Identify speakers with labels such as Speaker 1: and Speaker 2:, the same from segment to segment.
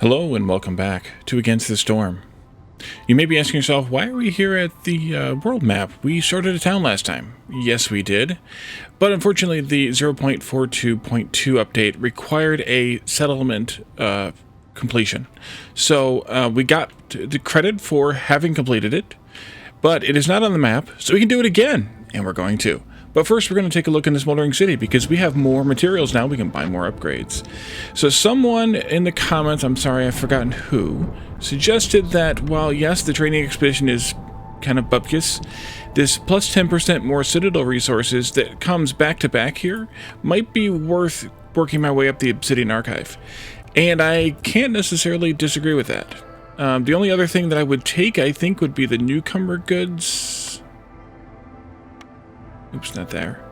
Speaker 1: Hello and welcome back to Against the Storm. You may be asking yourself, why are we here at the world map? We started a town last time. Yes, we did. But unfortunately, the 0.42.2 update required a settlement completion. So we got the credit for having completed it, but it is not on the map, so we can do it again, and we're going to. But first, we're going to take a look in the Smoldering City, because we have more materials now. We can buy more upgrades. So someone in the comments, I'm sorry, I've forgotten who, suggested that while, yes, the training expedition is kind of bupkis, this plus 10% more Citadel resources that comes back-to-back here might be worth working my way up the Obsidian Archive. And I can't necessarily disagree with that. The only other thing that I would take, I think, would be the newcomer goods. Oops, not there.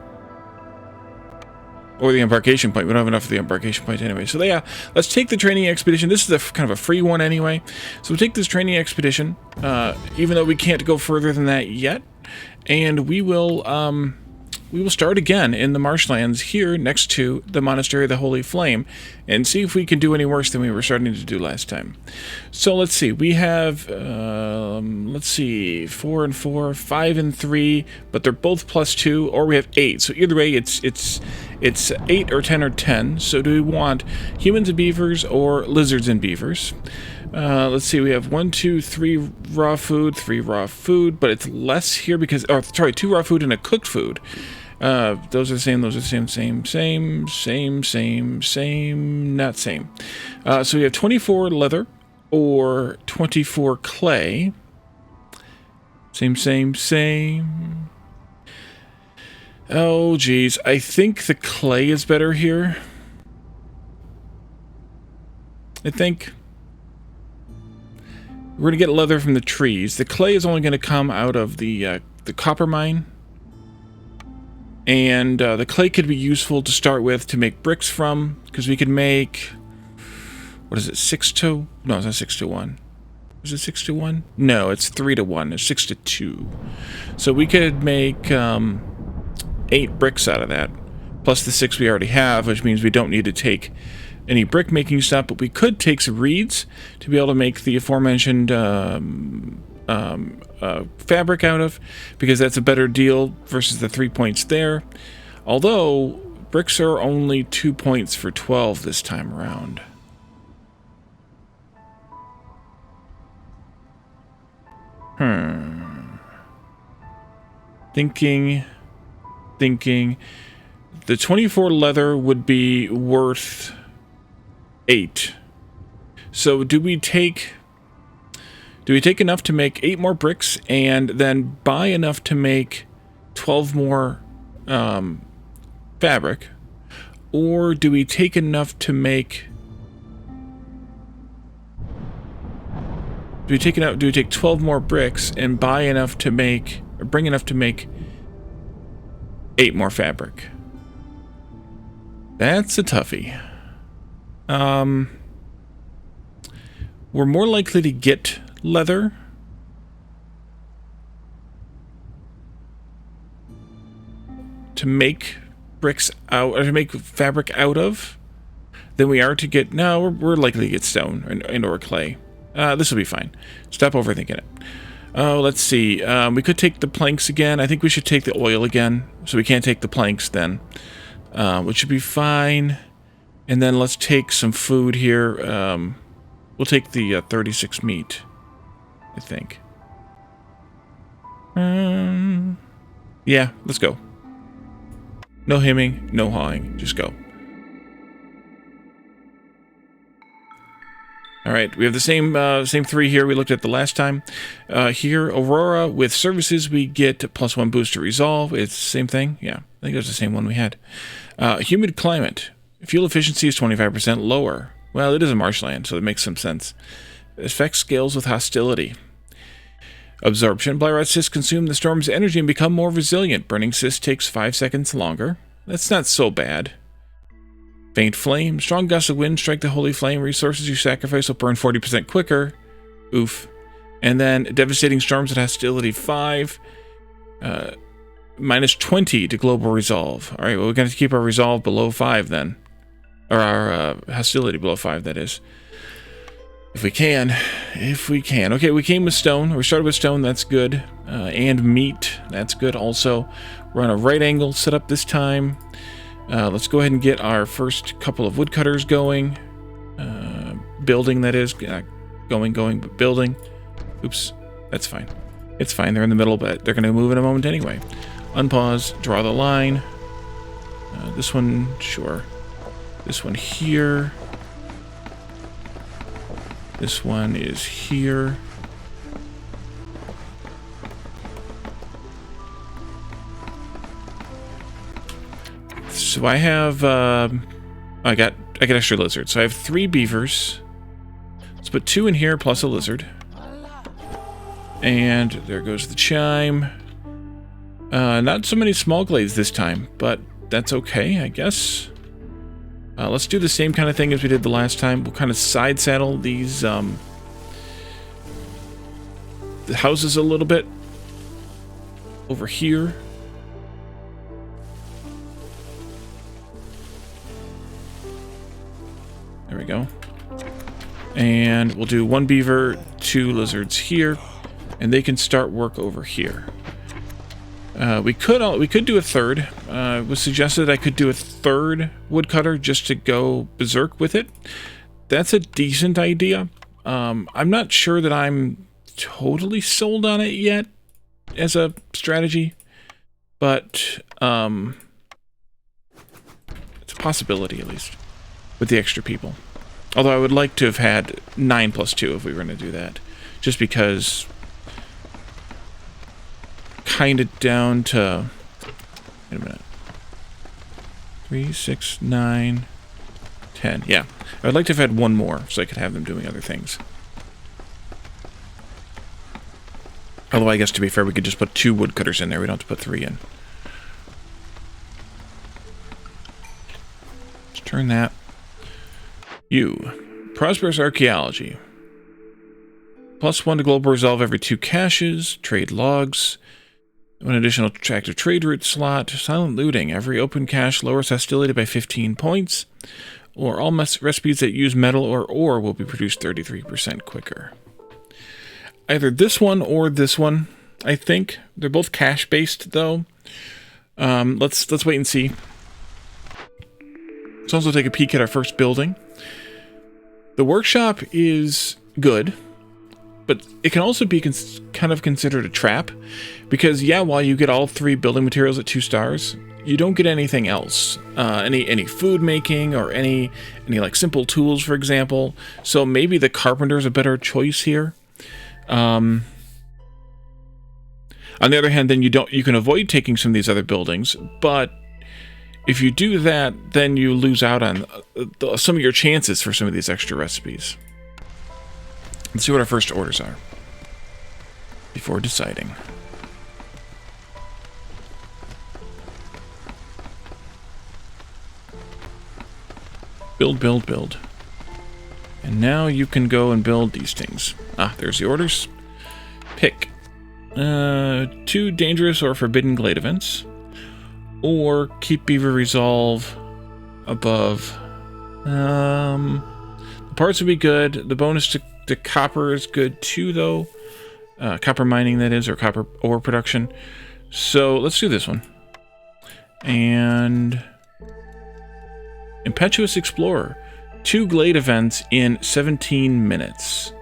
Speaker 1: Or the Embarkation point. We don't have enough of the Embarkation point anyway. So yeah, let's take the training expedition. This is a kind of a free one anyway. So we'll take this training expedition, even though we can't go further than that yet. And we will start again in the Marshlands here next to the Monastery of the Holy Flame and see if we can do any worse than we were starting to do last time. So let's see. We have, 4 and 4, 5 and 3, but they're both +2, or we have 8. So either way, it's 8 or 10 or 10. So do we want humans and beavers or lizards and beavers? Let's see, we have 1, 2, 3 raw food, 3 raw food, but it's less here because, 2 raw food and a cooked food. Those are the same, not same. So we have 24 leather or 24 clay. Same. Oh, geez, I think the clay is better here. I think we're going to get leather from the trees. The clay is only going to come out of the copper mine. And the clay could be useful to start with to make bricks from, because we could make, what is it, 6 to, no, it's not 6 to 1. Is it 6 to 1? No, it's 3 to 1. It's 6 to 2. So we could make 8 bricks out of that, plus the 6 we already have, which means we don't need to take any brick making stuff, but we could take some reeds to be able to make the aforementioned fabric out of, because that's a better deal versus the 3 points there. Although bricks are only 2 points for 12 this time around. Thinking. The 24 leather would be worth 8. So do we take enough to make 8 more bricks and then buy enough to make 12 more fabric? Or do we take enough to make... Do we take 12 more bricks and buy enough to make, or bring enough to make 8 more fabric? That's a toughie. We're more likely to get leather to make bricks out, or to make fabric out of, than we are to get, no, we're likely to get stone and or clay. This will be fine. Stop overthinking it. Oh, let's see. We could take the planks again. I think we should take the oil again, so we can't take the planks then, which should be fine. And then let's take some food here. We'll take the 36 meat, I think. Yeah, let's go. No hemming, no hawing, just go. All right, we have the same 3 here we looked at the last time. Here, Aurora, with services, we get +1 boost to resolve. It's the same thing. Yeah, I think it was the same one we had. Humid climate. Fuel efficiency is 25% lower. Well, it is a marshland, so it makes some sense. Effect scales with hostility. Absorption. Blyrat cysts consume the storm's energy and become more resilient. Burning cyst takes 5 seconds longer. That's not so bad. Faint flame. Strong gusts of wind strike the holy flame. Resources you sacrifice will burn 40% quicker. Oof. And then devastating storms at hostility 5. Minus 20 to global resolve. Alright, well, we're going to keep our resolve below 5 then. Or our hostility below 5, that is. If we can. If we can. Okay, we came with stone. We started with stone. That's good. And meat. That's good also. We're on a right angle setup this time. Let's go ahead and get our first couple of woodcutters going. Building, that is. Going, but building. Oops. That's fine. It's fine. They're in the middle, but they're going to move in a moment anyway. Unpause. Draw the line. This one, sure. This one here. This one is here. So I have, I got extra lizards. So I have 3 beavers. Let's put 2 in here plus a lizard. And there goes the chime. Not so many small glades this time, but that's okay, I guess. Let's do the same kind of thing as we did the last time. We'll kind of side saddle these the houses a little bit over here. There we go. And we'll do 1 beaver, 2 lizards here, and they can start work over here. We could do a third. It was suggested I could do a third woodcutter just to go berserk with it. That's a decent idea. I'm not sure that I'm totally sold on it yet as a strategy, but it's a possibility at least with the extra people. Although I would like to have had 9 plus 2 if we were going to do that, just because. Kind of down to, wait a minute, 3, 6, 9, 10. Yeah, I would like to have had 1 more so I could have them doing other things. Although I guess to be fair, we could just put 2 woodcutters in there. We don't have to put 3 in. Let's turn that. You, prosperous archaeology. +1 to global resolve every 2 caches. Trade logs. 1 additional active trade route slot. Silent looting. Every open cache lowers hostility by 15 points. Or all recipes that use metal or ore will be produced 33% quicker. Either this one or this one, I think. They're both cache-based, though. Let's wait and see. Let's also take a peek at our first building. The workshop is good, but it can also be kind of considered a trap, because yeah, while you get all 3 building materials at 2 stars, you don't get anything else. Any food making or any like simple tools, for example. So maybe the carpenter's a better choice here. On the other hand, then you can avoid taking some of these other buildings, but if you do that, then you lose out on some of your chances for some of these extra recipes. Let's see what our first orders are before deciding. Build, build, build. And now you can go and build these things. Ah, there's the orders. Pick 2 dangerous or forbidden glade events, or keep beaver resolve above. The parts would be good. The bonus to copper is good too, though. Copper mining, that is, or copper ore production. So let's do this one. And Impetuous Explorer. 2 glade events in 17 minutes.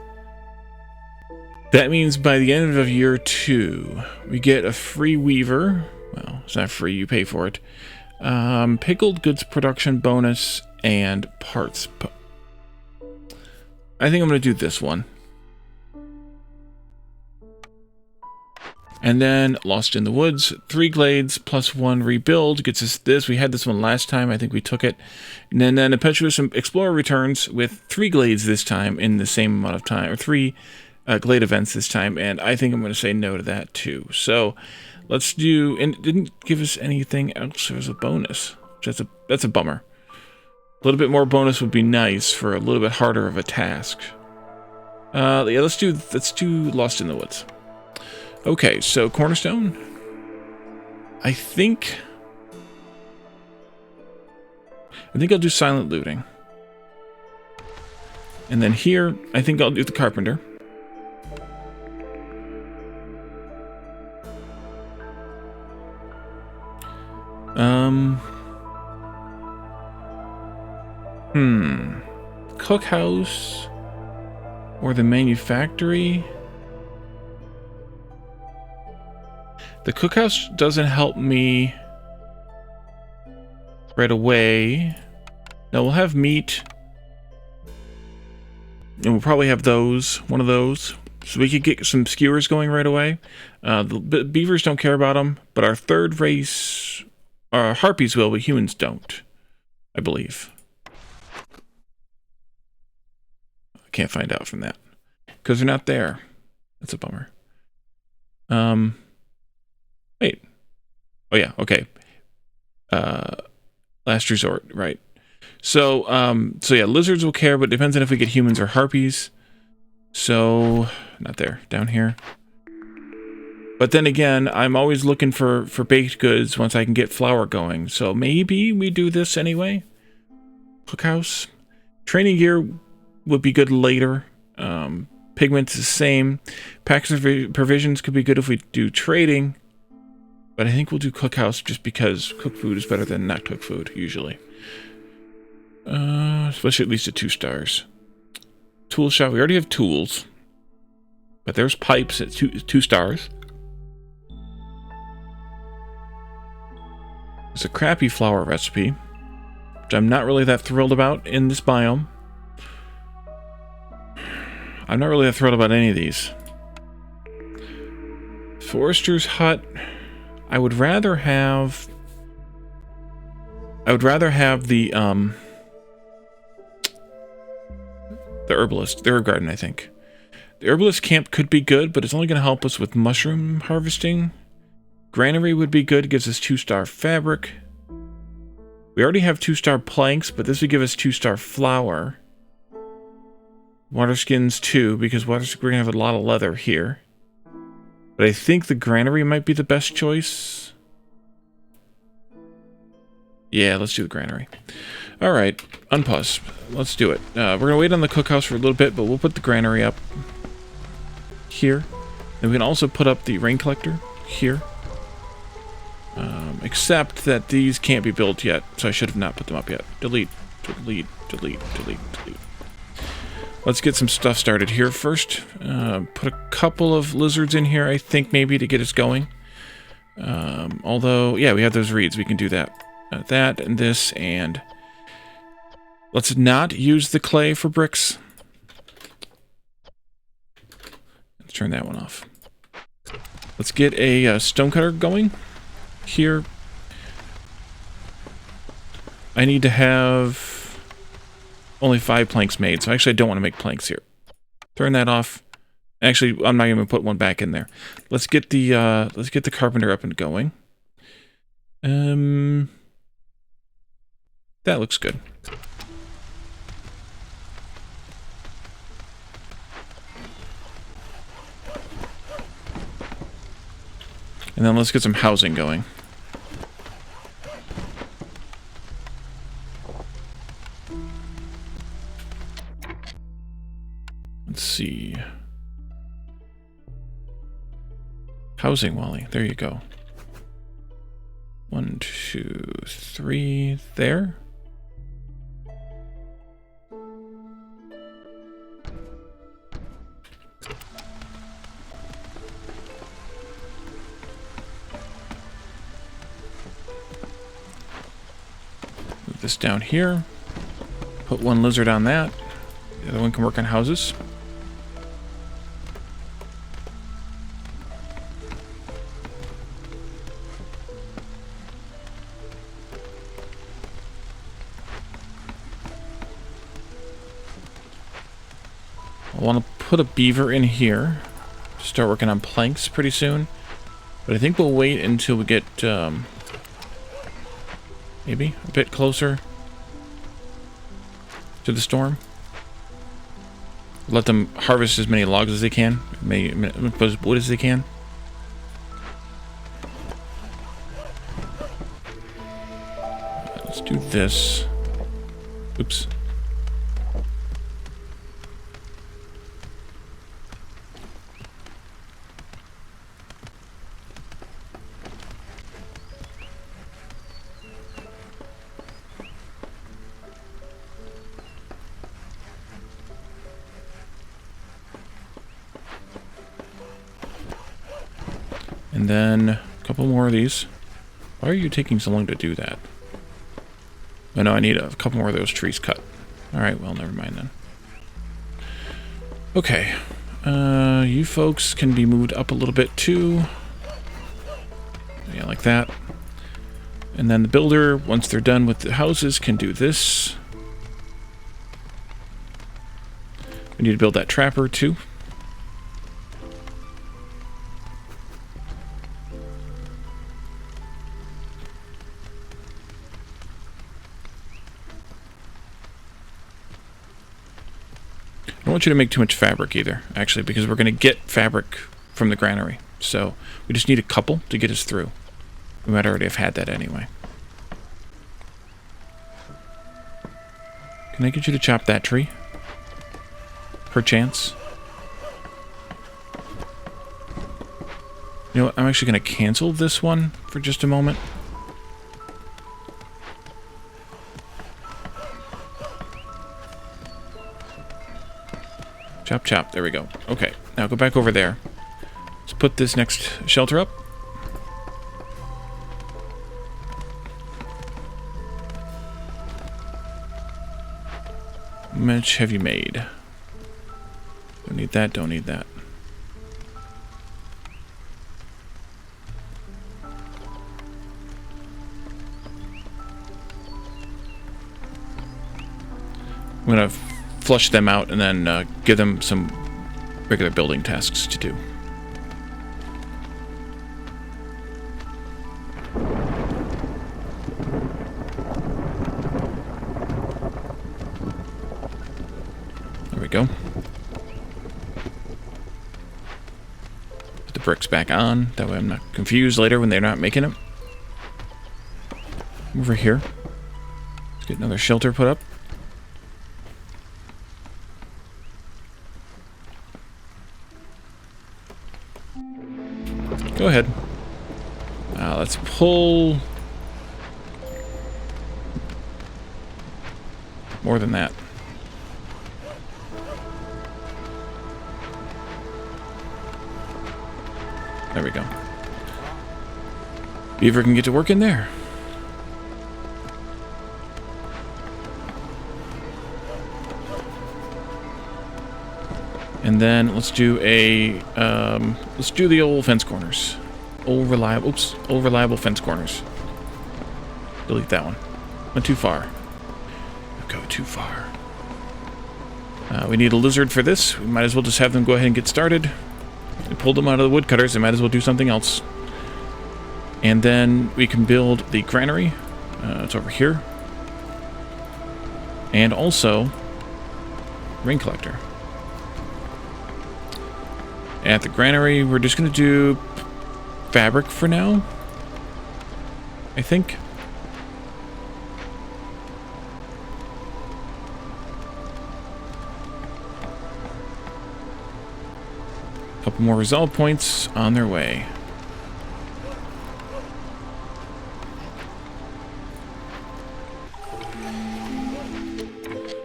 Speaker 1: That means by the end of year 2, we get a free weaver. Well, it's not free, you pay for it. Pickled goods production bonus and parts. I think I'm going to do this one. And then Lost in the Woods, 3 glades plus 1 rebuild gets us this. We had this one last time. I think we took it. And then Impetuous Explorer returns with 3 glades this time in the same amount of time, or 3 glade events this time. And I think I'm going to say no to that too. So let's do. And it didn't give us anything else as a bonus. That's a bummer. A little bit more bonus would be nice for a little bit harder of a task. Yeah, let's do Lost in the Woods. Okay, so cornerstone. I think I'll do silent looting. And then here, I think I'll do the carpenter. Cookhouse or the manufactory. The cookhouse doesn't help me right away. No, we'll have meat. And we'll probably have those, one of those. So we could get some skewers going right away. The beavers don't care about them, but our third race, harpies will, but humans don't, I believe. I can't find out from that. Because they're not there. That's a bummer. Wait. Oh yeah, okay. Last resort, right. So yeah, lizards will care, but it depends on if we get humans or harpies. So, not there, down here. But then again, I'm always looking for baked goods once I can get flour going. So maybe we do this anyway. Cookhouse. Training gear would be good later. Pigments is the same. Packs of provisions could be good if we do trading. But I think we'll do cookhouse just because cooked food is better than not cooked food, usually. Especially at least at 2 stars. Tool shop, we already have tools. But there's pipes at 2 stars. It's a crappy flour recipe, which I'm not really that thrilled about in this biome. I'm not really that thrilled about any of these. Forester's hut. I would rather have the herbalist, the herb garden, I think. The herbalist camp could be good, but it's only going to help us with mushroom harvesting. Granary would be good, gives us 2-star fabric. We already have 2-star planks, but this would give us 2-star flour. Water skins too, because we're going to have a lot of leather here. But I think the granary might be the best choice. Yeah, let's do the granary. Alright, unpause. Let's do it. We're going to wait on the cookhouse for a little bit, but we'll put the granary up here. And we can also put up the rain collector here. Except that these can't be built yet, so I should have not put them up yet. Delete, delete, delete, delete, delete. Let's get some stuff started here first. Put a couple of lizards in here, I think, maybe to get us going. Although, yeah, we have those reeds. We can do that. That and this, and let's not use the clay for bricks. Let's turn that one off. Let's get a stonecutter going here. I need to have only 5 planks made, so actually I don't want to make planks here. Turn that off. Actually, I'm not going to put one back in there. Let's get the carpenter up and going. That looks good. And then let's get some housing going. Let's see. Housing, Wally. There you go. 1, 2, 3. There. Move this down here. Put 1 lizard on that. The other one can work on houses. I want to put a beaver in here. Start working on planks pretty soon. But I think we'll wait until we get maybe a bit closer to the storm. Let them harvest as many logs as they can, as wood as they can. Let's do this. Oops. And then a couple more of these. Why are you taking so long to do that? Oh no, I need a couple more of those trees cut. Alright, well, never mind then. Okay. You folks can be moved up a little bit too. Yeah, like that. And then the builder, once they're done with the houses, can do this. We need to build that trapper too. I don't want you to make too much fabric either, actually, because we're going to get fabric from the granary. So we just need a couple to get us through. We might already have had that anyway. Can I get you to chop that tree? Perchance? You know what? I'm actually going to cancel this one for just a moment. Chop, chop. There we go. Okay, now go back over there. Let's put this next shelter up. How much have you made? Don't need that, don't need that. I'm gonna flush them out and then give them some regular building tasks to do. There we go. Put the bricks back on, that way I'm not confused later when they're not making them. Over here. Let's get another shelter put up. Go ahead. Let's pull more than that. There we go. Beaver can get to work in there. And then let's do a let's do the old fence corners. Old reliable fence corners. Delete that one. Went too far. Go too far. We need a lizard for this. We might as well just have them go ahead and get started. We pulled them out of the woodcutters. They might as well do something else. And then we can build the granary. It's over here. And also rain collector. At the granary, we're just going to do fabric for now, I think. A couple more resolve points on their way.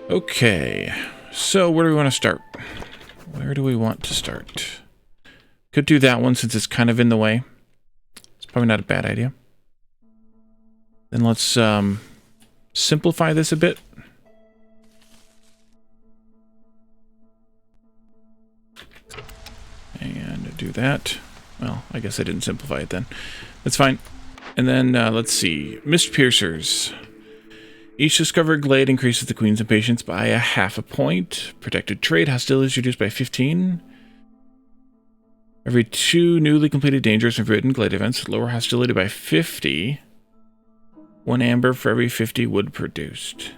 Speaker 1: Okay, so where do we want to start? Where do we want to start? Could do that one since it's kind of in the way. It's probably not a bad idea. Then let's simplify this a bit. And do that. Well, I guess I didn't simplify it then. That's fine. And then let's see. Mist Piercers. Each discovered glade increases the Queen's impatience by a half a point. Protected trade. Hostility is reduced by 15. Every 2 newly completed dangerous and forbidden glade events, lower hostility by 50. 1 amber for every 50 wood produced.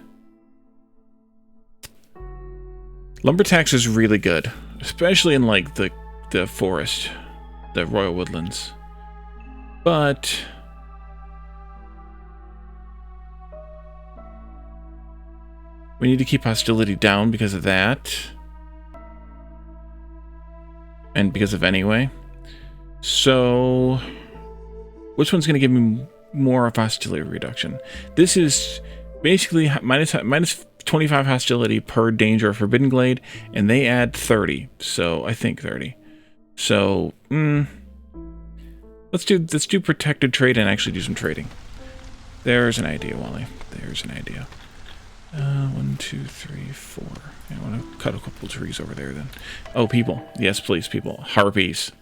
Speaker 1: Lumber tax is really good, especially in like the forest, the Royal Woodlands. But we need to keep hostility down because of that. And because of anyway. So which one's going to give me more of hostility reduction? This is basically minus 25 hostility per danger of forbidden glade, and they add 30. So I think 30. So let's Let's do protected trade and actually do some trading. There's an idea, Wally. There's an idea. 1, 2, 3, 4. I want to cut a couple trees over there then. Oh, people. Yes, please, people. Harpies.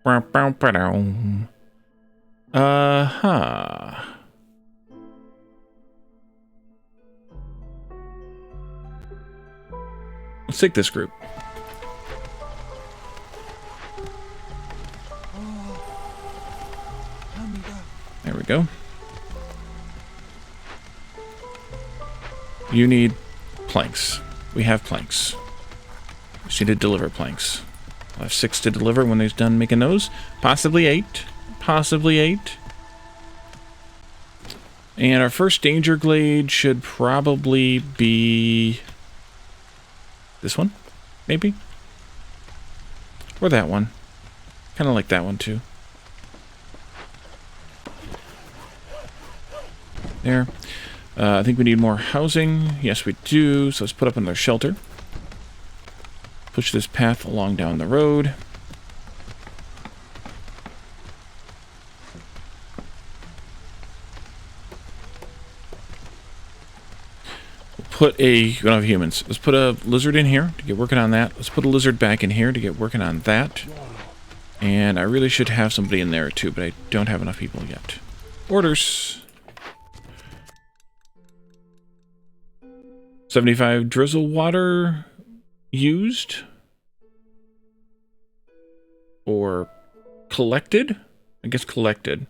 Speaker 1: Uh-huh. Let's take this group. There we go. You need planks. We have planks. We just need to deliver planks. I'll have 6 to deliver when they're done making those. Possibly 8. Possibly 8. And our first danger glade should probably be this one, maybe? Or that one. Kind of like that one too. There. I think we need more housing. Yes, we do. So let's put up another shelter. Push this path along down the road. We don't have humans. Let's put a lizard in here to get working on that. Let's put a lizard back in here to get working on that. And I really should have somebody in there too, but I don't have enough people yet. Orders. 75 drizzle water used. Or collected? I guess collected.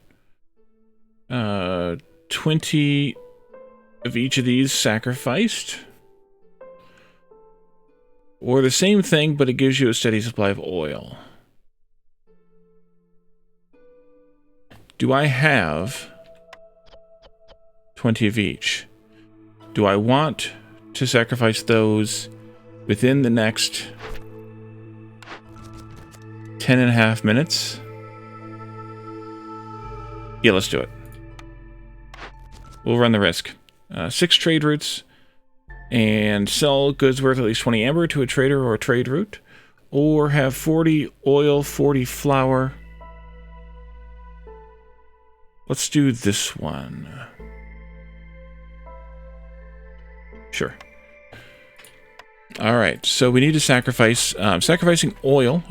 Speaker 1: 20 of each of these sacrificed. Or the same thing, but it gives you a steady supply of oil. Do I have 20 of each? Do I want to sacrifice those within the next 10.5 minutes? Yeah, let's do it. We'll run the risk. 6 trade routes, and sell goods worth at least 20 amber to a trader or a trade route, or have 40 oil, 40 flour. Let's do this one. Sure. All right, so we need to sacrifice. Sacrificing oil,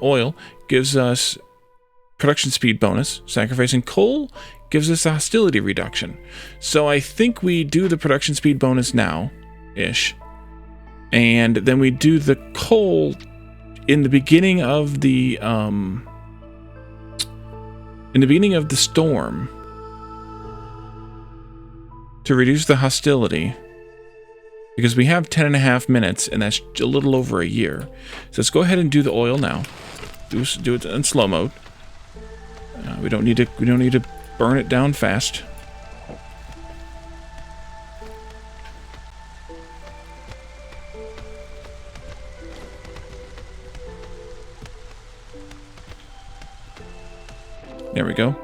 Speaker 1: oil gives us production speed bonus. Sacrificing coal gives us a hostility reduction. So I think we do the production speed bonus now-ish. And then we do the coal in the beginning of the storm to reduce the hostility. Because we have 10.5 minutes, and that's a little over a year. So let's go ahead and do the oil now. Do it in slow mode. We don't need to burn it down fast. There we go.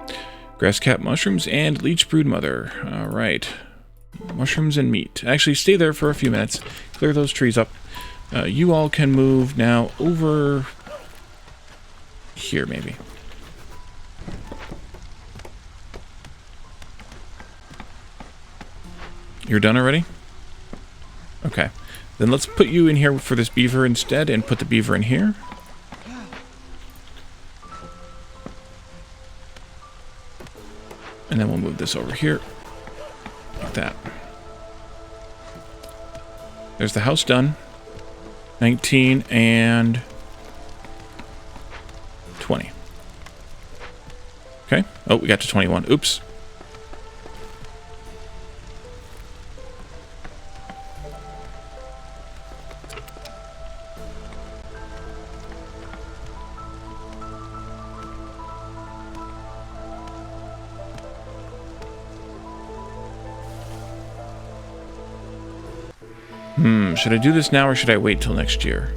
Speaker 1: Grasscap mushrooms and leech broodmother. All right. Mushrooms and meat. Actually, stay there for a few minutes. Clear those trees up. You all can move now over here, maybe. You're done already? Okay. Then let's put you in here for this beaver instead, and put the beaver in here. And then we'll move this over here. Like that. There's the house done. 19 and 20. Okay. Oh, we got to 21. Oops. Should I do this now or should I wait till next year?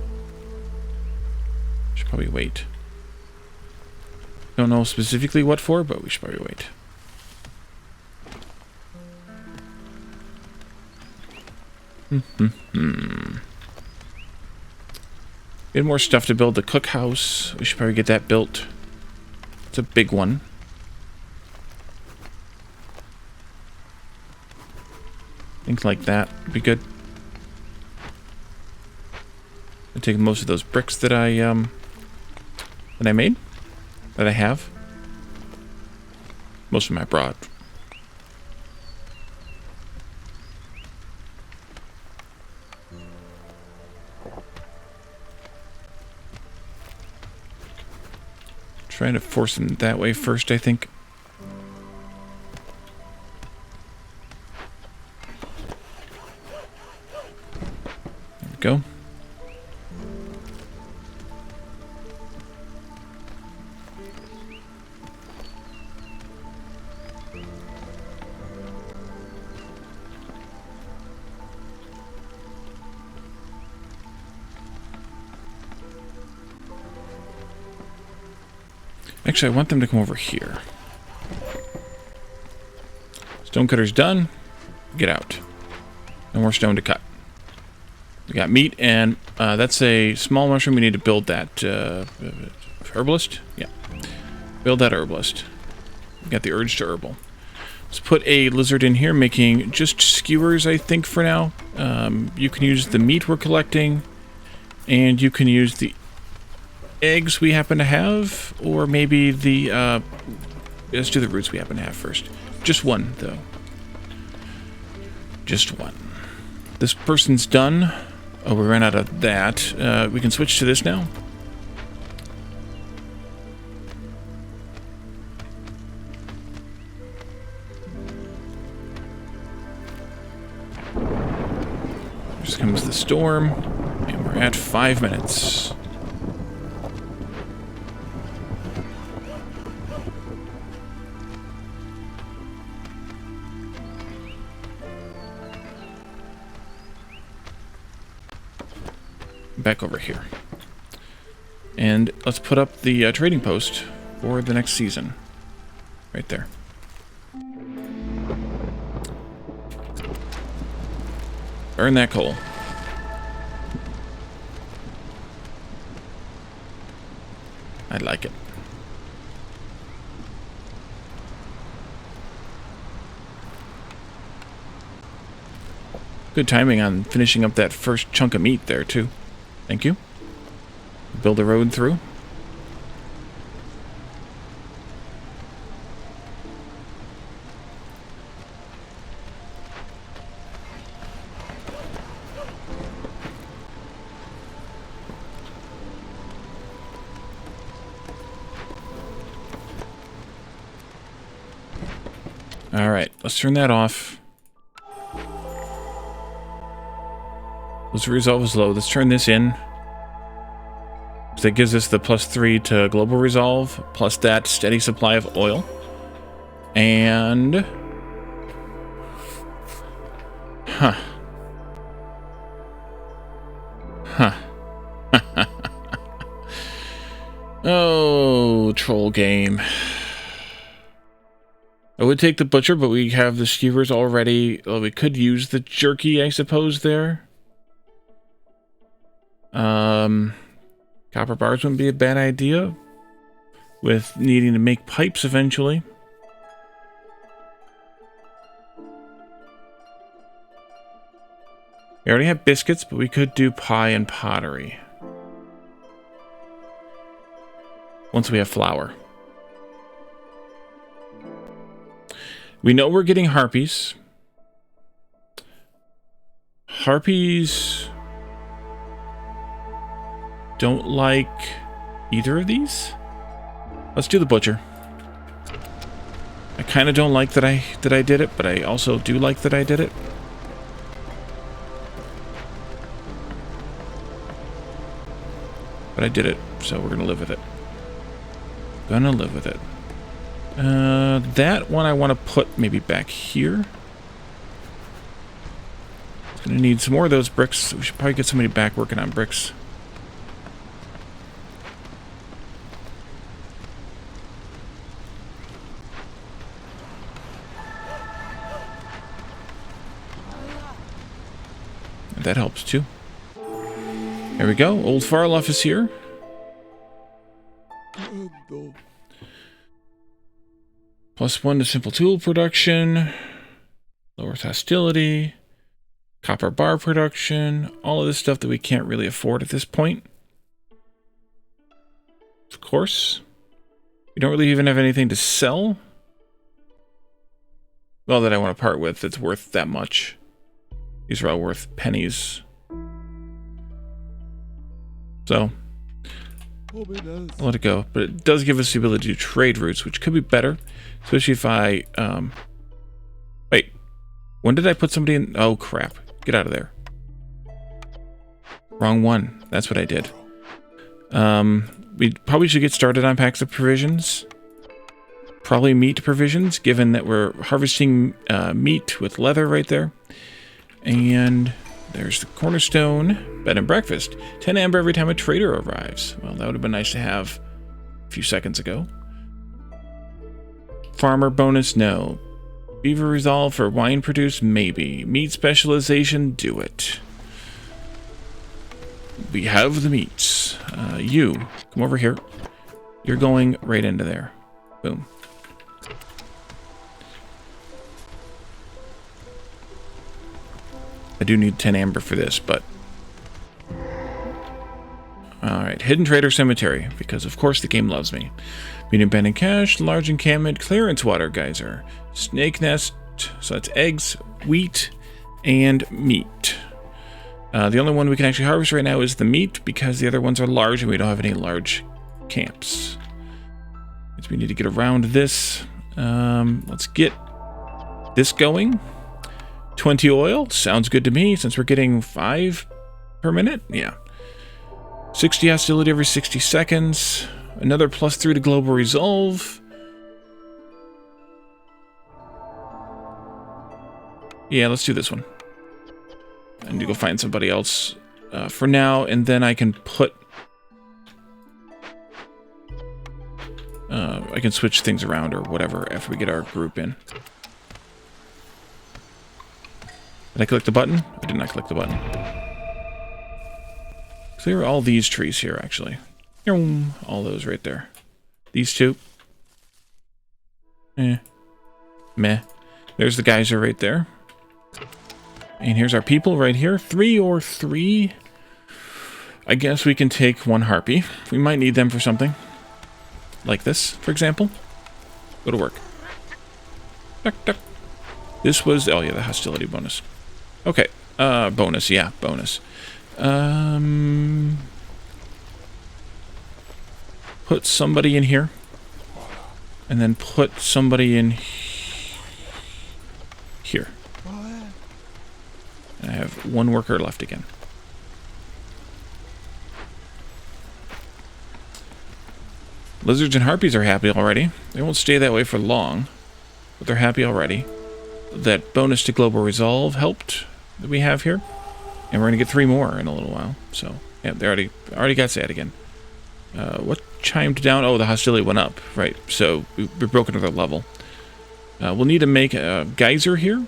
Speaker 1: Should probably wait. Don't know specifically what for, but we should probably wait. Get more stuff to build the cookhouse. We should probably get that built. It's a big one. Things like that would be good. I take most of those bricks that I made, that I have. Most of them I brought. Trying to force them that way first, I think. There we go. Actually, I want them to come over here. Stonecutter's done. Get out. No more stone to cut. We got meat, and that's a small mushroom. We need to build that herbalist. Yeah. Build that herbalist. We got the urge to herbal. Let's put a lizard in here, making just skewers, I think, for now. You can use the meat we're collecting, and you can use the eggs we happen to have, or maybe the let's do the roots we happen to have first. Just one, though. Just one. This person's done. Oh, we ran out of that. We can switch to this now. Here comes the storm, and we're at 5 minutes. Back over here. And let's put up the trading post for the next season. Right there. Burn that coal. I like it. Good timing on finishing up that first chunk of meat there, too. Thank you. Build a road through. All right, let's turn that off. Let's resolve is low. Let's turn this in. So that gives us the +3 to global resolve, plus that steady supply of oil. And... Huh. Huh. Oh, troll game. I would take the butcher, but we have the skewers already. Well, we could use the jerky, I suppose, there. Copper bars wouldn't be a bad idea, with needing to make pipes eventually. We already have biscuits, but we could do pie and pottery. Once we have flour. We know we're getting harpies. Harpies don't like either of these. Let's do the butcher. I kind of don't like that I did it, but I also do like that I did it. But I did it, so we're gonna live with it. Gonna live with it. That one I want to put maybe back here. It's gonna need some more of those bricks, so we should probably get somebody back working on bricks. That helps too. There we go. Old Farloff is here. +1 to simple tool production. Lowers hostility. Copper bar production, all of this stuff that we can't really afford at this point. Of course. We don't really even have anything to sell. Well, that I want to part with that's worth that much. These are all worth pennies. So, I'll let it go. But it does give us the ability to trade routes, which could be better. Especially if I, wait. When did I put somebody in? Oh, crap. Get out of there. Wrong one. That's what I did. We probably should get started on packs of provisions. Probably meat provisions, given that we're harvesting meat with leather right there. And there's the cornerstone bed and breakfast. 10 amber every time a trader arrives. Well, that would have been nice to have a few seconds ago. Farmer bonus, no. Beaver resolve for wine produce, maybe. Meat specialization, do it. We have the meats. You, come over here. You're going right into there. Boom. I do need 10 amber for this, but... Alright, Hidden Trader Cemetery, because of course the game loves me. Medium abandoned cache, large encampment, clearance water geyser, snake nest, so that's eggs, wheat, and meat. The only one we can actually harvest right now is the meat, because the other ones are large and we don't have any large camps. So we need to get around this. Let's get this going. 20 oil, sounds good to me, since we're getting 5 per minute. Yeah. 60 hostility every 60 seconds. Another +3 to global resolve. Yeah, let's do this one. I need to go find somebody else for now, and then I can put... I can switch things around or whatever after we get our group in. Did I click the button? I did not click the button. Clear all these trees here, actually. All those right there. These two. Meh. There's the geyser right there. And here's our people right here. 3 or 3. I guess we can take 1 harpy. We might need them for something. Like this, for example. Go to work. Duck, duck. This was... Oh, yeah, the hostility bonus. Okay. Bonus. Yeah, bonus. Put somebody in here. And then put somebody in here. And I have 1 worker left again. Lizards and harpies are happy already. They won't stay that way for long, but they're happy already. That bonus to global resolve helped that we have here. And we're going to get 3 more in a little while. So, yeah, they already got sad again. What chimed down? Oh, the hostility went up. Right, so we broke another level. We'll need to make a geyser here.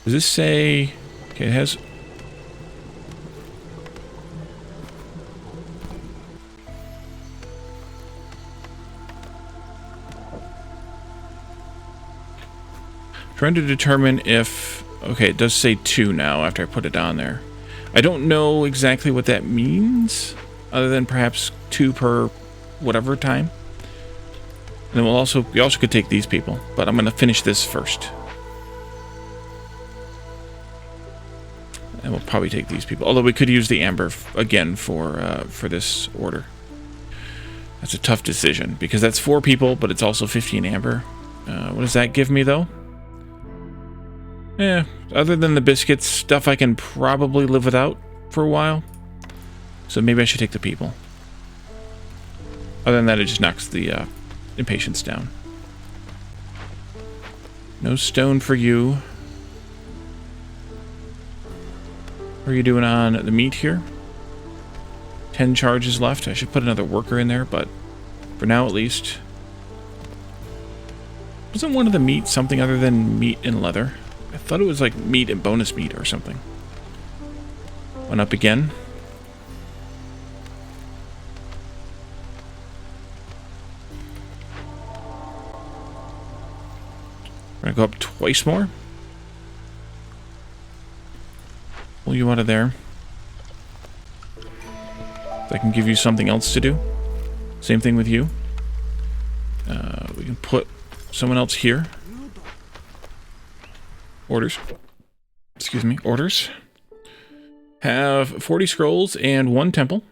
Speaker 1: Does this say... Okay, it has... Trying to determine if... Okay, it does say 2 now after I put it on there. I don't know exactly what that means, other than perhaps 2 per whatever time. And then we also could take these people, but I'm going to finish this first. And we'll probably take these people, although we could use the amber again for this order. That's a tough decision, because that's 4 people, but it's also 15 amber. What does that give me, though? Yeah, other than the biscuits, stuff I can probably live without for a while. So maybe I should take the people. Other than that, it just knocks the impatience down. No stone for you. What are you doing on the meat here? 10 charges left. I should put another worker in there, but for now at least. Wasn't one of the meat something other than meat and leather? I thought it was like meat and bonus meat or something. Went up again. We're gonna go up twice more. Pull you out of there. I can give you something else to do. Same thing with you. We can put someone else here. Orders. Excuse me, orders. Have 40 scrolls and 1 temple.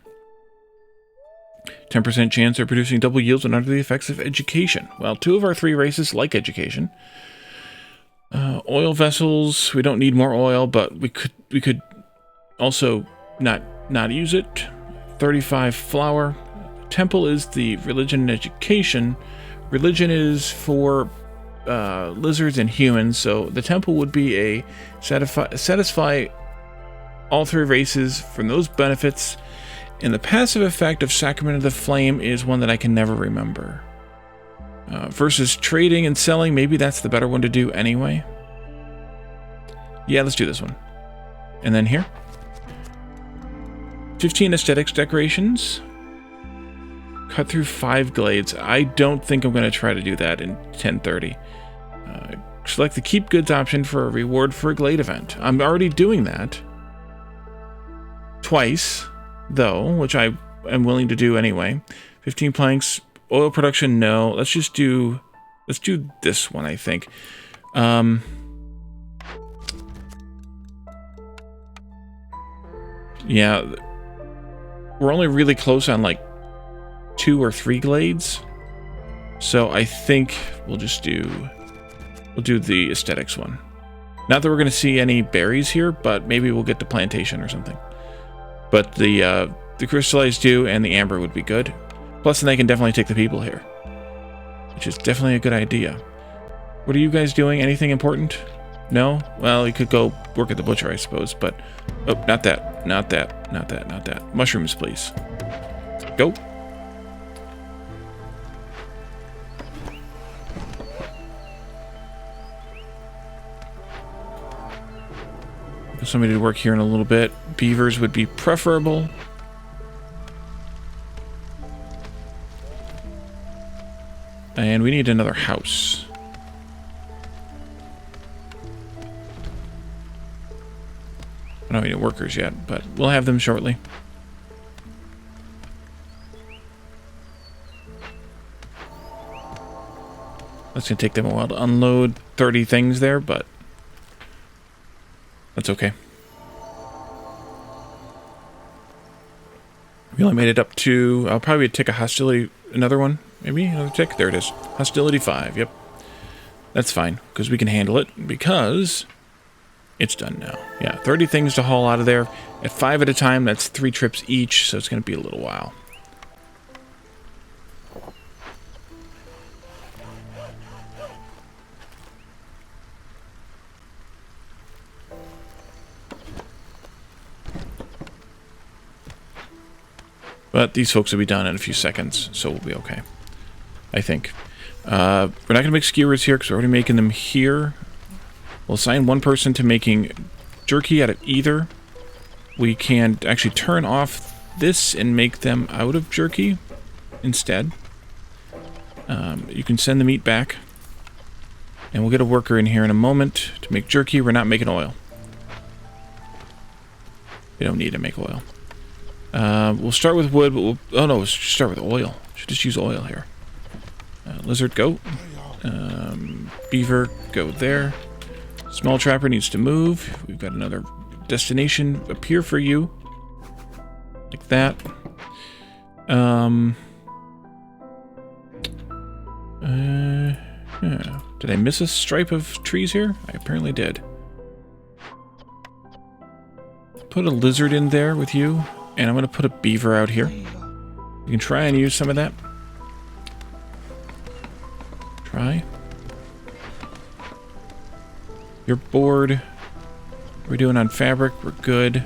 Speaker 1: 10% chance of producing double yields when under the effects of education. Well, 2 of our 3 races like education. Oil vessels, we don't need more oil, but we could also not use it. 35 flour. Temple is the religion and education. Religion is for lizards and humans, so the temple would be a satisfy all 3 races from those benefits. And the passive effect of Sacrament of the Flame is one that I can never remember. Versus trading and selling, maybe that's the better one to do anyway. Yeah, let's do this one. And then here. 15 aesthetics decorations. Cut through 5 glades. I don't think I'm going to try to do that in 1030. Select the keep goods option for a reward for a glade event. I'm already doing that. Twice, though, which I am willing to do anyway. 15 planks. Oil production, no. Let's do this one, I think. Yeah. We're only really close on like 2 or 3 glades. So I think we'll do the aesthetics one. Not that we're going to see any berries here, but maybe we'll get the plantation or something. But the crystallized dew and the amber would be good. Plus, then they can definitely take the people here, which is definitely a good idea. What are you guys doing? Anything important? No? Well, you could go work at the butcher, I suppose, but... Oh, not that. Not that. Not that. Not that. Mushrooms, please. Go. Somebody to work here in a little bit. Beavers would be preferable. And we need another house. I don't have any workers yet, but we'll have them shortly. That's going to take them a while to unload 30 things there, but that's okay. We only made it up to... I'll probably take a hostility... Another one? Maybe another tick? There it is. Hostility 5, yep. That's fine, because we can handle it, because it's done now. Yeah, 30 things to haul out of there. At 5 at a time, that's 3 trips each, so it's going to be a little while. But these folks will be done in a few seconds, so we'll be okay. I think. We're not going to make skewers here because we're already making them here. We'll assign one person to making jerky out of either. We can actually turn off this and make them out of jerky instead. You can send the meat back. And we'll get a worker in here in a moment to make jerky. We're not making oil. We don't need to make oil. We'll start with wood, but we'll... Oh no, we'll start with oil. Should just use oil here. Lizard, go. Beaver, go there. Small trapper needs to move. We've got another destination up here for you. Like that. Yeah. Did I miss a stripe of trees here? I apparently did. Put a lizard in there with you. And I'm going to put a beaver out here. You can try and use some of that. Try. You're bored. What are we doing on fabric? We're good.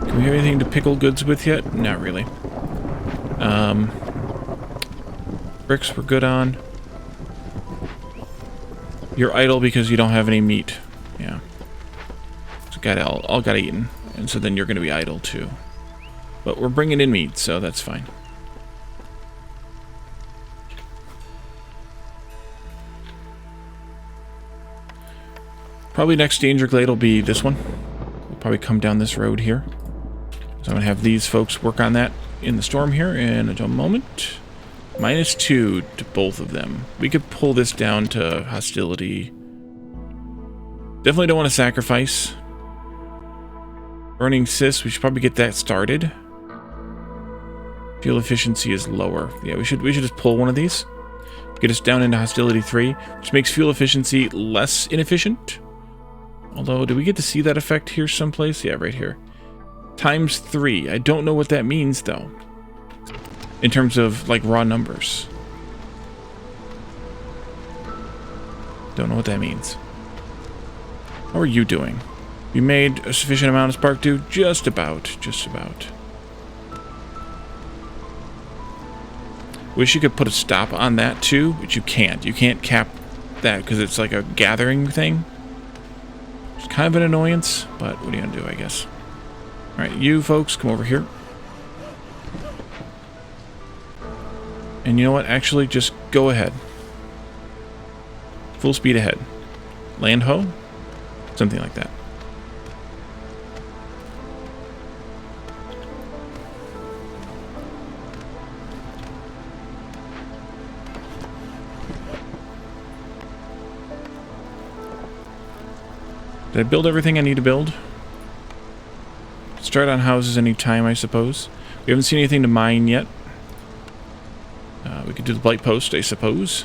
Speaker 1: Can we have anything to pickle goods with yet? Not really. Bricks we're good on. You're idle because you don't have any meat. Yeah. So all got eaten. And so then you're going to be idle too. But we're bringing in meat, so that's fine. Probably next danger glade will be this one. We'll probably come down this road here. So I'm going to have these folks work on that in the storm here in a moment. -2 to both of them. We could pull this down to hostility. Definitely don't want to sacrifice. Burning Sis, we should probably get that started. Fuel efficiency is lower. Yeah, we should just pull one of these. Get us down into hostility 3, which makes fuel efficiency less inefficient. Although, do we get to see that effect here someplace? Yeah, right here. ×3. I don't know what that means, though. In terms of, like, raw numbers. Don't know what that means. How are you doing? You made a sufficient amount of spark dew? Just about. Just about. Wish you could put a stop on that, too, but you can't. You can't cap that, because it's like a gathering thing. It's kind of an annoyance, but what are you going to do, I guess? Alright, you folks, come over here. And you know what? Actually, just go ahead. Full speed ahead. Land ho? Something like that. Did I build everything I need to build? Start on houses anytime, I suppose. We haven't seen anything to mine yet. We could do the blight post, I suppose.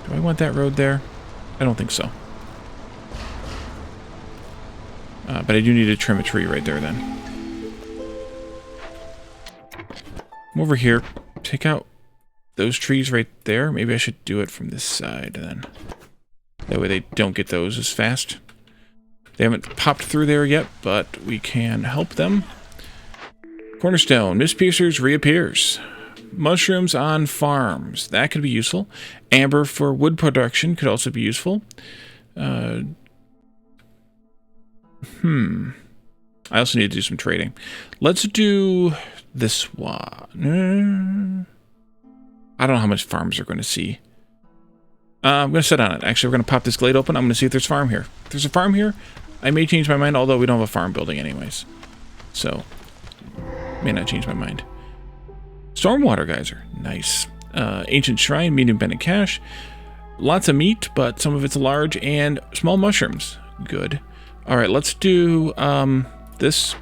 Speaker 1: Do I want that road there? I don't think so. But I do need to trim a tree right there then. Come over here. Take out those trees right there. Maybe I should do it from this side then. That way they don't get those as fast. They haven't popped through there yet, but we can help them. Cornerstone. Mist Piercers reappears. Mushrooms on farms. That could be useful. Amber for wood production could also be useful. I also need to do some trading. Let's do this one. I don't know how much farms are going to see. I'm going to sit on it. Actually, we're going to pop this glade open. I'm going to see if there's farm here. If there's a farm here, I may change my mind, although we don't have a farm building anyways. So, may not change my mind. Stormwater geyser. Nice. Ancient shrine, medium bending cache. Lots of meat, but some of it's large, and small mushrooms. Good. Alright, let's do this.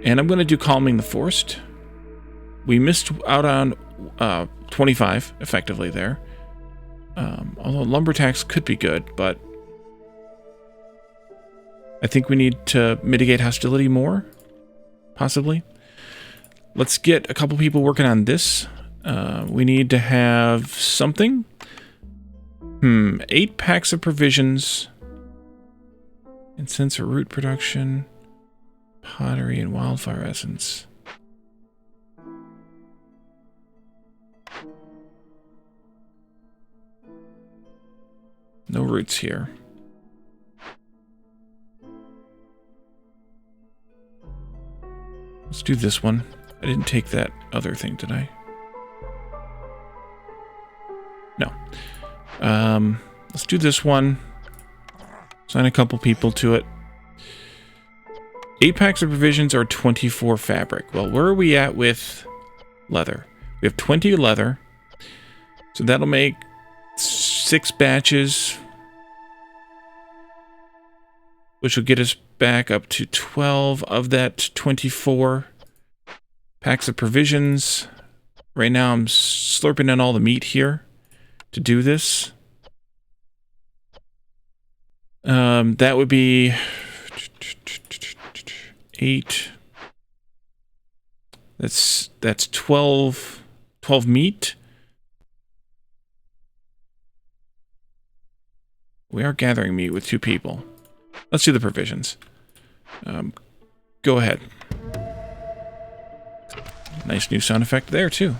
Speaker 1: And I'm going to do calming the forest. We missed out on 25, effectively, there. Although lumber tax could be good, but I think we need to mitigate hostility more, possibly. Let's get a couple people working on this. We need to have something. 8 packs of provisions. Incense or root production. Pottery and wildfire essence. No roots here. Let's do this one. I didn't take that other thing, did I? No. Let's do this one. Sign a couple people to it. 8 packs of provisions or 24 fabric. Well, where are we at with leather? We have 20 leather. So that'll make 6 batches, which will get us back up to 12 of that 24 packs of provisions. Right now I'm slurping in all the meat here to do this. That would be 8. That's 12 meat. We are gathering meat with 2 people. Let's do the provisions. Go ahead. Nice new sound effect there, too.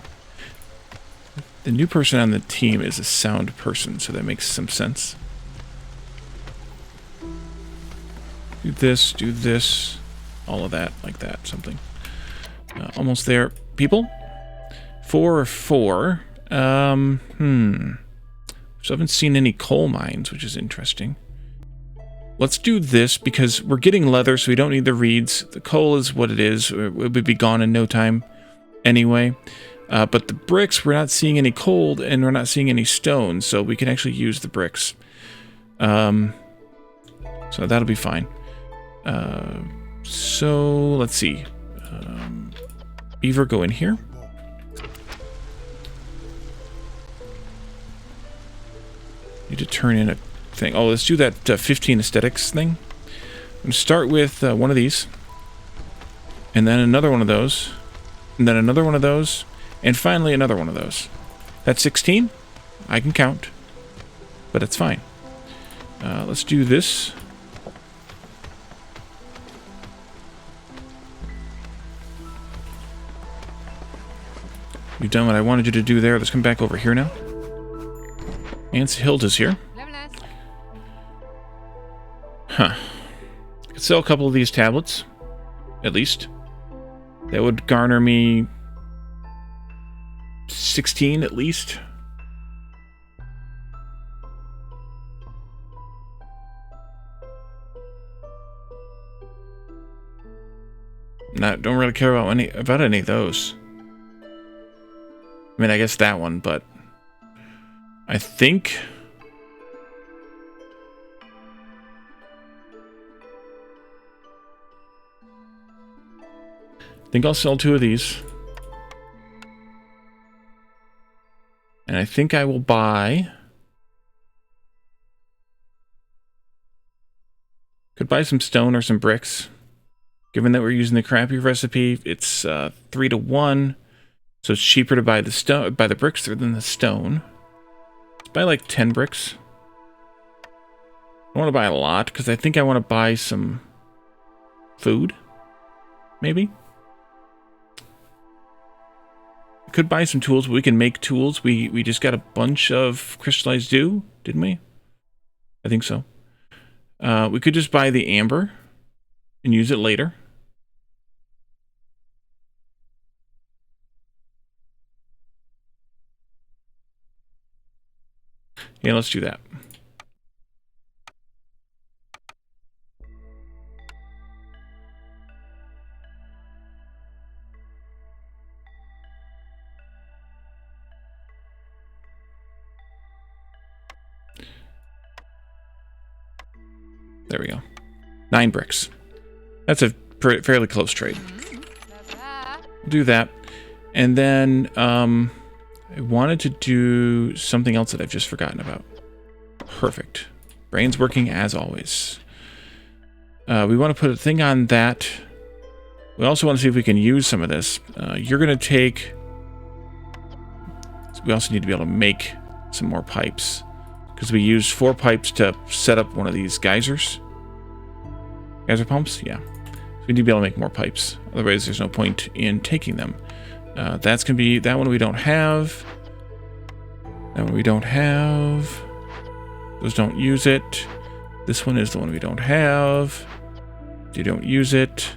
Speaker 1: The new person on the team is a sound person, so that makes some sense. Do this, all of that, like that, something. Almost there. People? 4 or 4. So I haven't seen any coal mines, which is interesting. Let's do this because we're getting leather, so we don't need the reeds. The coal is what it is. It would be gone in no time anyway. But the bricks, we're not seeing any coal, and we're not seeing any stone, so we can actually use the bricks. So that'll be fine. So let's see. Beaver, go in here. Need to turn in a thing. Oh, let's do that 15 aesthetics thing. I'm going to start with one of these. And then another one of those. And then another one of those. And finally another one of those. That's 16. I can count. But it's fine. Let's do this. You've done what I wanted you to do there. Let's come back over here now. And Hilda's here. Huh. I could sell a couple of these tablets. At least. That would garner me 16 at least. Don't really care about any of those. I mean, I guess that one, but I think I'll sell 2 of these. And I think I will buy... Could buy some stone or some bricks. Given that we're using the crappy recipe, it's 3 to 1. So it's cheaper to buy the bricks than the stone. Let's buy like 10 bricks. I want to buy a lot because I think I want to buy some food. Maybe. Could buy some tools, but we can make tools. We just got a bunch of crystallized dew, didn't we? I think so. We could just buy the amber and use it later. Yeah, let's do that. There we go. 9 bricks. That's a fairly close trade. We'll do that. And then, I wanted to do something else that I've just forgotten about. Perfect. Brain's working as always. We want to put a thing on that. We also want to see if we can use some of this. You're going to take... We also need to be able to make some more pipes. Because we used 4 pipes to set up one of these geysers. Geyser pumps? Yeah. So we need to be able to make more pipes. Otherwise, there's no point in taking them. That's going to be... That one we don't have. That one we don't have. Those don't use it. This one is the one we don't have. You don't use it.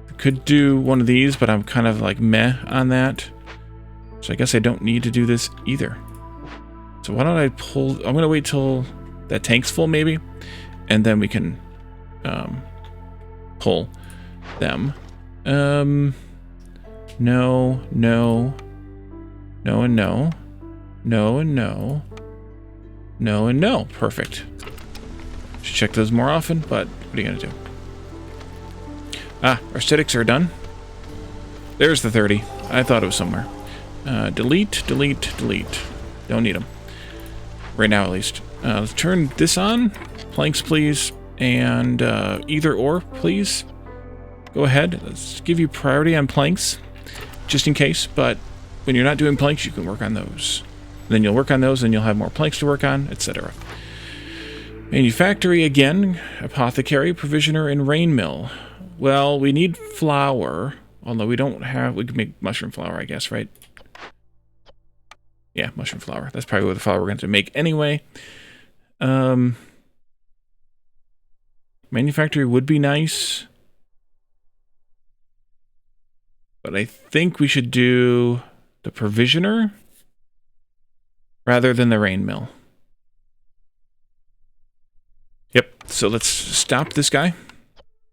Speaker 1: I could do one of these, but I'm kind of like meh on that. So I guess I don't need to do this either. So why don't I pull... I'm going to wait till that tank's full, maybe. And then we can pull them. No, no. No and no. No and no. No and no. Perfect. Should check those more often, but what are you going to do? Ah, our aesthetics are done. There's the 30. I thought it was somewhere. Delete, delete, delete. Don't need them. Right now, at least. Let's turn this on. Planks, please. And either or, please. Go ahead. Let's give you priority on planks. Just in case, but when you're not doing planks, you can work on those. Then you'll work on those, and you'll have more planks to work on, etc. Manufactory again. Apothecary, provisioner, and rain mill. Well, we need flour. Although we don't have... We can make mushroom flour, I guess, right? Yeah, mushroom flour. That's probably what the flour we're going to make anyway. Manufactory would be nice. But I think we should do the provisioner rather than the rain mill. Yep, so let's stop this guy.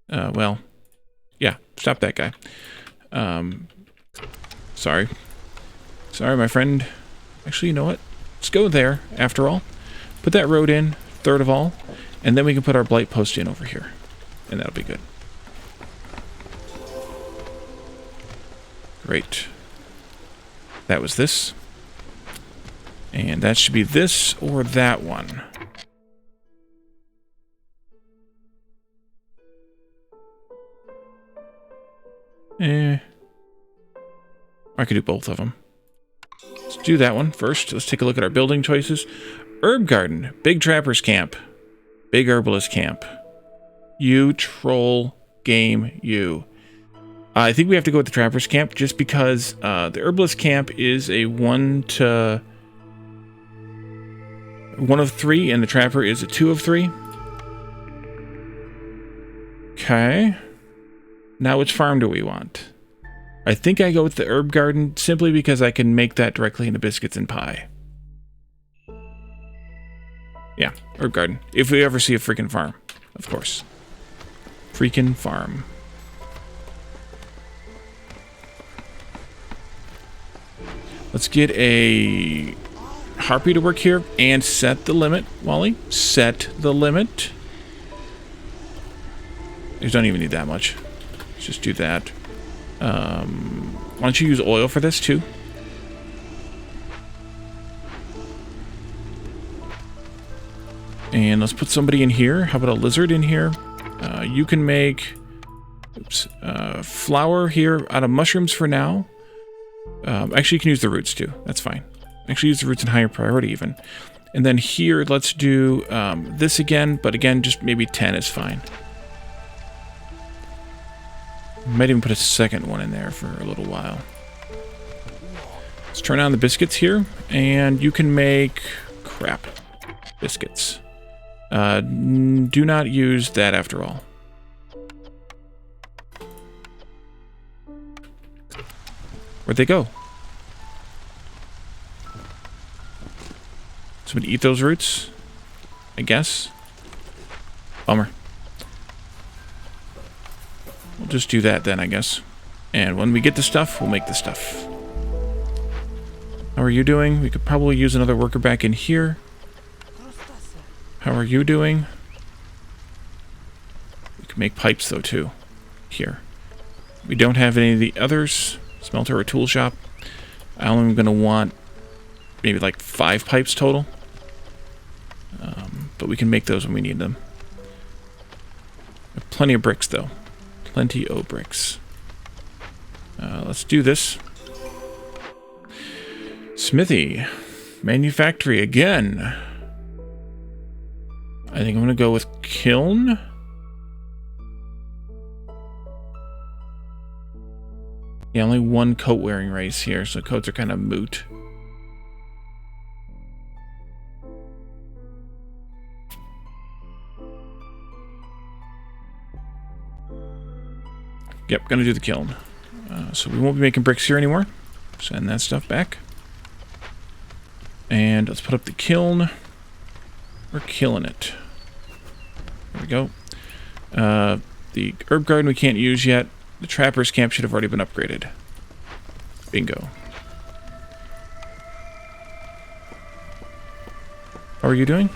Speaker 1: Well, yeah, stop that guy. Sorry. Sorry, my friend. Actually, you know what? Let's go there, after all. Put that road in, third of all, and then we can put our blight post in over here. And that'll be good. Great. That was this. And that should be this or that one. I could do both of them. Let's do that one first. Let's take a look at our building choices. Herb garden. Big trapper's camp. Big herbalist camp. You troll game, you. I think we have to go with the trapper's camp just because the herbalist camp is a 1 of 3 and the trapper is a 2 of 3. Okay. Now which farm do we want? I think I go with the herb garden simply because I can make that directly into biscuits and pie. Yeah, herb garden. If we ever see a freaking farm, of course. Freaking farm. Let's get a harpy to work here and set the limit, Wally. Set the limit. You don't even need that much. Let's just do that. Why don't you use oil for this too? And let's put somebody in here. How about a lizard in here? You can make flour here out of mushrooms for now. Actually, you can use the roots too. That's fine. Actually, use the roots in higher priority even. And then here, let's do this again. But again, just maybe 10 is fine. Might even put a second one in there for a little while. Let's turn on the biscuits here. And you can make... crap. Biscuits. Do not use that after all. Where'd they go? Somebody eat those roots? I guess. Bummer. We'll just do that then, I guess. And when we get the stuff, we'll make the stuff. How are you doing? We could probably use another worker back in here. How are you doing? We could make pipes, though, too. Here. We don't have any of the others. Smelter or tool shop. I'm only going to want maybe like 5 pipes total. But we can make those when we need them. Plenty of bricks, though. Plenty of bricks. Let's do this. Smithy. Manufactory again. I think I'm going to go with kiln. Yeah, only one coat wearing race here, so coats are kind of moot. Yep, gonna do the kiln. So we won't be making bricks here anymore. Send that stuff back. And let's put up the kiln. We're killing it. There we go. The herb garden we can't use yet. The trapper's camp should have already been upgraded. Bingo. How are you doing?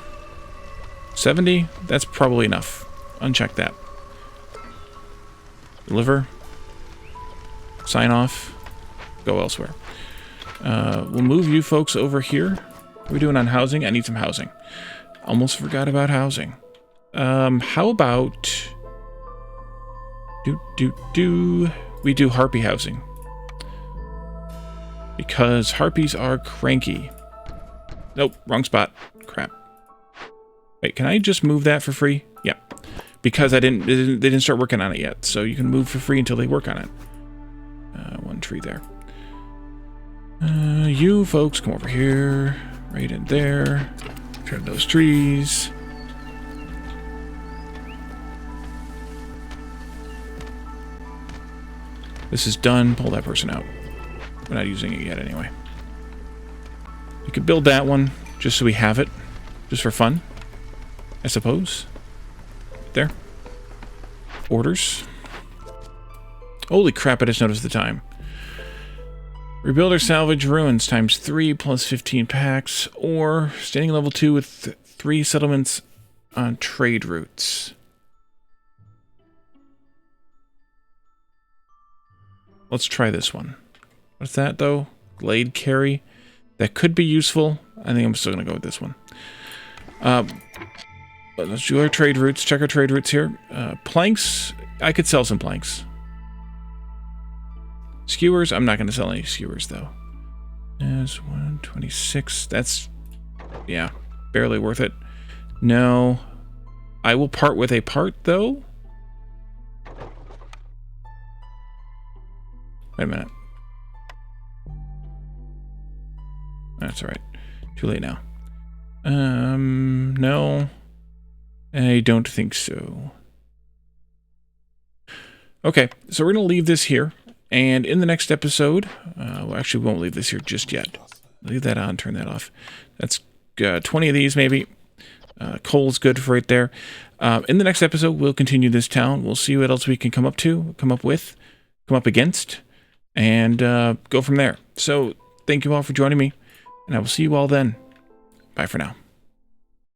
Speaker 1: 70? That's probably enough. Uncheck that. Deliver. Sign off. Go elsewhere. We'll move you folks over here. What are we doing on housing? I need some housing. Almost forgot about housing. How about... We do harpy housing. Because harpies are cranky. Nope, wrong spot. Crap. Wait, can I just move that for free? Yeah. Because they didn't start working on it yet. So you can move for free until they work on it. One tree there. You folks come over here. Right in there. Turn those trees. This is done. Pull that person out. We're not using it yet anyway. You could build that one just so we have it. Just for fun, I suppose. there. Orders. Holy crap, I just noticed the time. Rebuild or salvage ruins times 3 plus 15 packs, or standing level 2 with 3 settlements on trade routes. Let's try this one. What's that, though? Glade carry. That could be useful. I think I'm still going to go with this one. Let's do our trade routes. Check our trade routes here. Planks. I could sell some planks. Skewers. I'm not going to sell any skewers, though. There's 126. That's, yeah, barely worth it. No. I will part with a part, though. Wait a minute. That's all right. Too late now. No. I don't think so. Okay, so we're going to leave this here. And in the next episode, well, actually, we won't leave this here just yet. Leave that on, turn that off. That's 20 of these, maybe. Coal's good for right there. In the next episode, we'll continue this town. We'll see what else we can come up against, and go from there. So, thank you all for joining me, and I will see you all then. Bye for now.